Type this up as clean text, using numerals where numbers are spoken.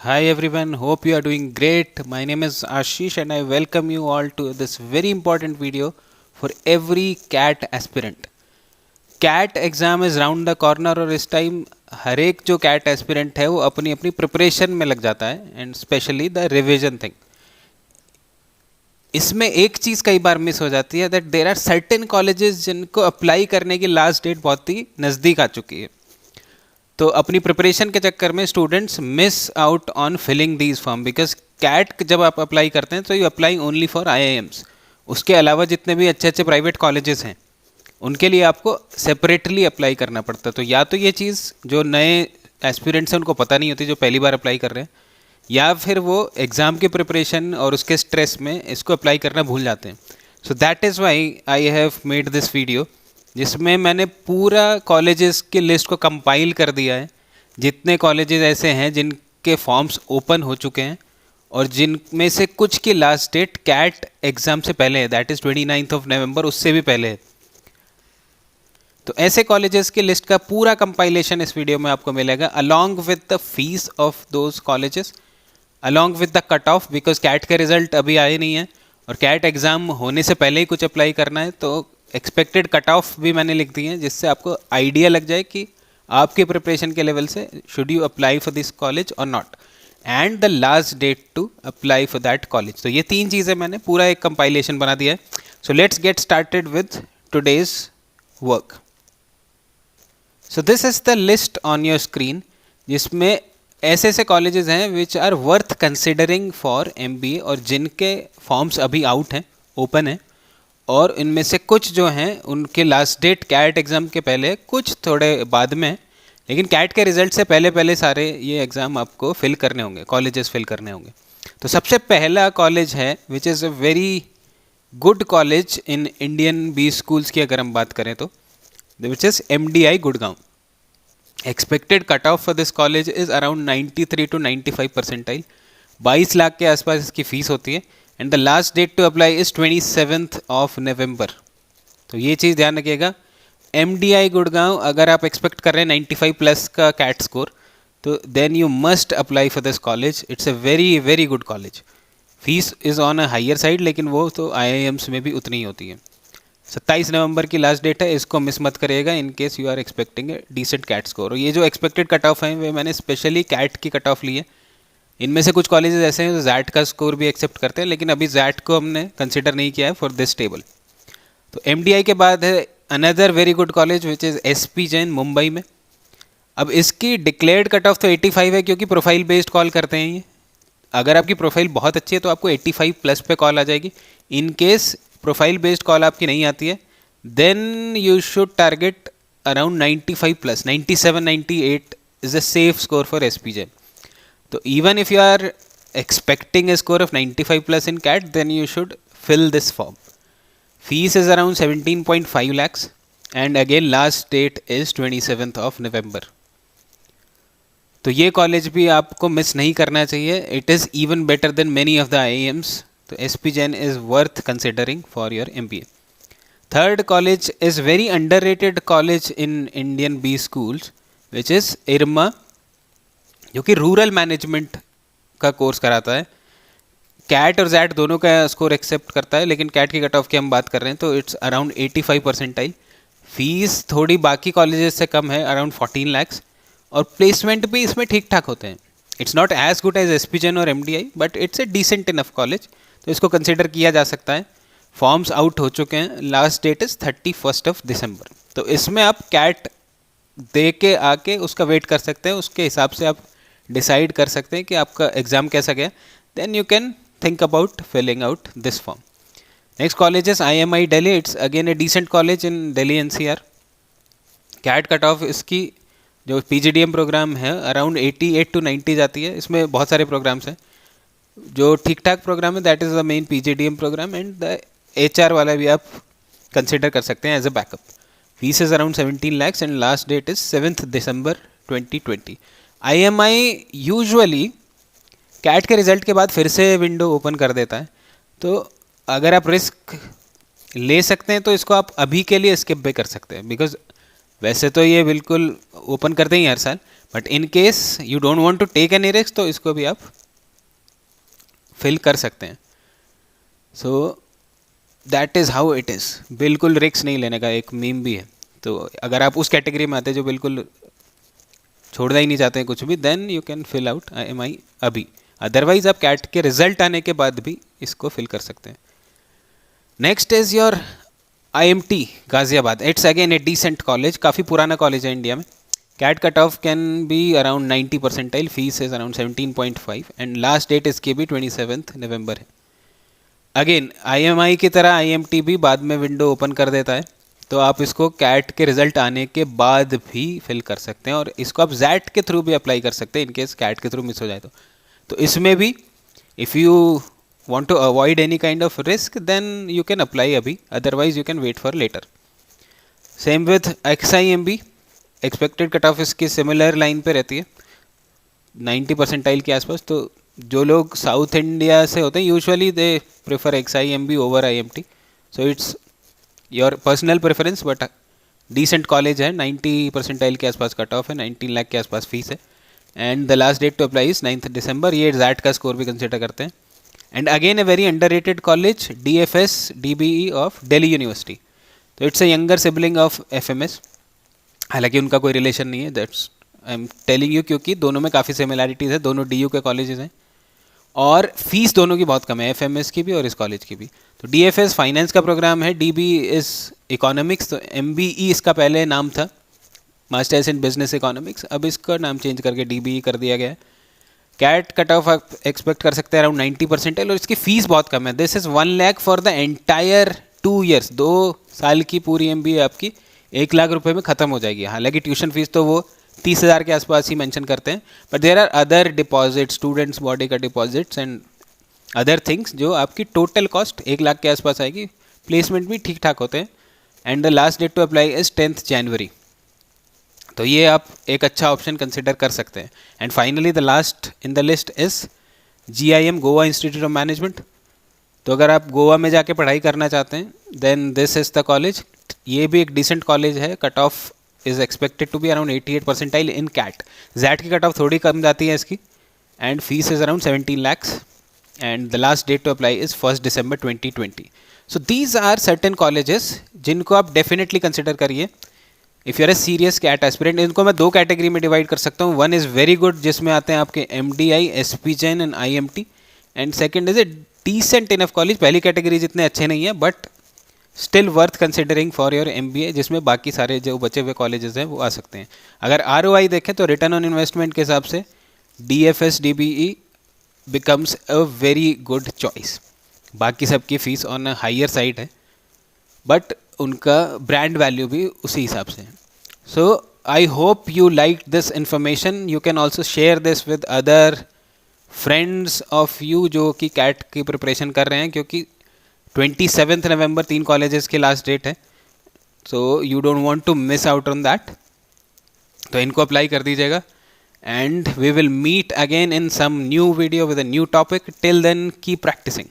Hi everyone, hope you are doing great. My name is Ashish and I welcome you all to this very important video for every CAT aspirant. CAT exam is round the corner और इस time हर एक जो CAT aspirant है वो अपनी अपनी preparation में लग जाता है and specially the revision thing. इसमें एक चीज़ कई बार मिस हो जाती है that there are certain colleges जिनको अप्लाई करने की लास्ट डेट बहुत ही नज़दीक आ चुकी है. तो अपनी प्रिपरेशन के चक्कर में students miss out on filling these form because CAT जब आप अप्लाई करते हैं तो you apply only for IIMs. उसके अलावा जितने भी अच्छे अच्छे प्राइवेट कॉलेजेस हैं उनके लिए आपको सेपरेटली अप्लाई करना पड़ता है. तो या तो ये चीज़ जो नए एस्पिरेंट्स हैं उनको पता नहीं होती जो पहली बार अप्लाई कर रहे हैं, या फिर वो एग्ज़ाम के प्रिपरेशन और उसके स्ट्रेस में इसको अप्लाई करना भूल जाते हैं. So that is why I have made this video जिसमें मैंने पूरा कॉलेजेस की लिस्ट को कंपाइल कर दिया है. जितने कॉलेजेस ऐसे हैं जिनके फॉर्म्स ओपन हो चुके हैं और जिनमें से कुछ की लास्ट डेट कैट एग्ज़ाम से पहले है, दैट इज़ 29 नवंबर, उससे भी पहले है. तो ऐसे कॉलेजेस की लिस्ट का पूरा कंपाइलेशन इस वीडियो में आपको मिलेगा along with the fees of those colleges, along with the cut off, because CAT के रिजल्ट अभी आए नहीं है और कैट एग्ज़ाम होने से पहले ही कुछ अप्लाई करना है. तो एक्सपेक्टेड कट ऑफ भी मैंने लिख दी है जिससे आपको आइडिया लग जाए कि आपके प्रिपरेशन के लेवल से should you apply for this college और not, and the last date to apply for that college. तो ये तीन चीज़ें मैंने पूरा एक कंपाइलेशन बना दिया है. So let's get started with today's work. So this is the list on your screen जिसमें ऐसे ऐसे कॉलेजेस हैं which are worth considering for MBA और जिनके फॉर्म्स अभी आउट हैं, ओपन हैं, और इनमें से कुछ जो हैं उनके लास्ट डेट कैट एग्ज़ाम के पहले, कुछ थोड़े बाद में, लेकिन कैट के रिज़ल्ट से पहले पहले सारे ये एग्ज़ाम आपको फिल करने होंगे, कॉलेजेस फिल करने होंगे. तो सबसे पहला कॉलेज है which is a very good college in Indian B schools की अगर हम बात करें तो, which is MDI Gurgaon. Expected cut off for this college is around 93 to 95 percentile. 22 lakh के आसपास इसकी फ़ीस होती है and the last date to apply is 27 November. तो ये चीज़ ध्यान रखिएगा. MDI गुड़गांव अगर आप एक्सपेक्ट कर रहे हैं 95 प्लस का कैट स्कोर तो then you must apply for this college. It's a very very good college. Fees is on a higher side लेकिन वो तो IIMs में भी उतनी ही होती है. 27 नवंबर की लास्ट डेट है, इसको मिस मत करिएगा in case you are expecting a decent CAT score. और ये जो एक्सपेक्टेड कट ऑफ है वे मैंने स्पेशली कैट की कट ऑफ ली है. इनमें से कुछ कॉलेजेस ऐसे हैं जो जैट का स्कोर भी एक्सेप्ट करते हैं लेकिन अभी जैट को हमने कंसिडर नहीं किया है फॉर दिस टेबल. तो MDI के बाद है another very good college which is SP Jain Mumbai में. अब इसकी डिक्लेयर्ड कट ऑफ तो 85 है क्योंकि प्रोफाइल बेस्ड कॉल करते हैं ये. अगर आपकी प्रोफाइल बहुत अच्छी है तो आपको 85 प्लस पे कॉल आ जाएगी. In case profile based call आपकी नहीं आती है then you should target around 95 plus. 97 98 is a safe score for SP Jain. तो even if you are expecting a score of 95 plus in CAT, then you should fill this form. Fees is around 17.5 lakhs and again last date is 27 November. तो ये college भी आपको miss नहीं करना चाहिए. It is even better than many of the IIMs. तो SP Jain is worth considering for your MBA. Third college is very underrated college in Indian B schools which is IRMA, जो कि rural management का course कराता है. Cat और jet दोनों का score accept करता है लेकिन कैट की कट ऑफ की हम बात कर रहे हैं तो इट्स अराउंड 85 परसेंटाइल. फीस थोड़ी बाकी कॉलेजेस से कम है, अराउंड 14 lakhs, और प्लेसमेंट भी इसमें ठीक ठाक होते हैं. It's not as good as SP Jain और MDI but it's a decent enough college, तो इसको कंसिडर किया जा सकता है. फॉर्म्स आउट हो चुके हैं, लास्ट डेट इज़ 31 दिसंबर. तो इसमें आप कैट दे के आके उसका वेट कर सकते हैं, उसके हिसाब से आप डिसाइड कर सकते हैं कि आपका एग्ज़ाम कैसा गया. Then you can think about filling out this form. Next college is IMI Delhi. It's again a decent college in Delhi NCR. CAT cut off इसकी जो PGDM प्रोग्राम है अराउंड 88 to 90 जाती है. इसमें बहुत सारे प्रोग्राम्स हैं. जो ठीक ठाक प्रोग्राम है that is the main PGDM programme and the HR वाला भी आप कंसिडर कर सकते हैं as a backup. Fees is around 17 lakhs and last date is 7 December 2020. IMI यूजुअली कैट के रिज़ल्ट के बाद फिर से विंडो ओपन कर देता है. तो अगर आप रिस्क ले सकते हैं तो इसको आप अभी के लिए स्किप भी कर सकते हैं बिकॉज वैसे तो ये बिल्कुल ओपन करते ही हर साल, but in case you don't want to take any risk तो इसको भी आप फिल कर सकते हैं. So that is how it is. बिल्कुल रिस्क नहीं लेने का एक मीम भी है. तो अगर आप उस कैटेगरी में आते हैं जो बिल्कुल छोड़ना ही नहीं चाहते हैं कुछ भी, then you can fill out IMI अभी. अदरवाइज आप कैट के रिजल्ट आने के बाद भी इसको फिल कर सकते हैं. Next is your IMT Ghaziabad. It's again a decent college. काफ़ी पुराना कॉलेज है इंडिया में. CAT cut off can be around 90 percentile. Fees is around 17.5 and last date इसकी भी 27 नवंबर है. अगेन IMI की तरह IMT भी बाद में विंडो ओपन कर देता है, तो आप इसको कैट के रिजल्ट आने के बाद भी फिल कर सकते हैं. और इसको आप जैट के थ्रू भी अप्लाई कर सकते हैं इन केस कैट के थ्रू मिस हो जाए तो इसमें भी if you want to avoid any kind of risk then you can apply अभी, otherwise you can wait for later. Same with XIMB. expected cut off इसकी सिमिलर लाइन पे रहती है 90 परसेंटाइल के आसपास. तो जो लोग साउथ इंडिया से होते हैं usually they prefer XIMB over IMT. So it's your personal preference but decent college है. 90 परसेंटाइल के आसपास कट ऑफ है, 19 लाख के आसपास फीस है and the last date to apply is 9 December. ये जैट का स्कोर भी कंसिडर करते हैं. And again a very underrated college DFS DBE of Delhi university. तो it's a younger sibling of FMS. हालांकि उनका कोई रिलेशन नहीं है, that's I am telling you क्योंकि दोनों में काफ़ी सिमिलैरिटीज़ है. दोनों DU के कॉलेजेस हैं और फीस दोनों की बहुत कम है, FMS की भी और इस कॉलेज की भी. तो DFS फाइनेंस का प्रोग्राम है, DBE इज़ इकोनॉमिक्स. तो MBE इसका पहले नाम था, मास्टर्स इन बिजनेस इकोनॉमिक्स. अब इसका नाम चेंज करके DBE कर दिया गया है. कैट कट ऑफ आप एक्सपेक्ट कर सकते हैं अराउंड 90 परसेंटाइल और इसकी फीस बहुत कम है. This is 1 lakh for the entire 2 years. 2 साल की पूरी MBA आपकी 1 लाख रुपए में ख़त्म हो जाएगी. हालांकि ट्यूशन फीस तो वो 30,000 के आसपास ही मेंशन करते हैं, but there are other deposit, students body का डिपॉजिट्स एंड अदर थिंग्स जो आपकी टोटल कॉस्ट 1 लाख के आसपास आएगी. प्लेसमेंट भी ठीक ठाक होते हैं and the last date to apply is 10 January. तो ये आप एक अच्छा ऑप्शन कंसिडर कर सकते हैं. And finally the last in the list is GIM Goa institute of management. तो अगर आप गोवा में जाके पढ़ाई करना चाहते हैं then this is the college. ये भी एक डिसेंट कॉलेज है. Cut off is expected to be around 88 percentile in CAT. XAT की कट ऑफ थोड़ी कम जाती है इसकी and fees is around 17 lakhs and the last date to apply is 1 December 2020. So these are certain colleges जिनको आप definitely consider करिए if you are a serious CAT aspirant. इनको मैं 2 कैटेगरी में डिवाइड कर सकता हूँ. वन इज़ वेरी गुड जिसमें आते हैं आपके MDI, SP Jain and IMT and second is a decent enough college. पहली कैटेगरी जितने अच्छे नहीं है but still worth considering for your MBA, जिसमें बाकी सारे जो बचे हुए कॉलेजेस हैं वो आ सकते हैं. अगर ROI देखें तो रिटर्न ऑन इन्वेस्टमेंट के हिसाब से DFS DBE becomes a very good choice. बाकी सबकी fees on a higher side है बट उनका ब्रांड वैल्यू भी उसी हिसाब से है. So I hope you like this information. You can also share this with other friends of you जो कि कैट की प्रिपरेशन कर रहे हैं, क्योंकि 27 नवंबर 3 कॉलेजेस की लास्ट डेट है. So you don't want to miss out on that. तो इनको अप्लाई कर दीजिएगा and we will meet again in some new video with a new topic. Till then keep practising.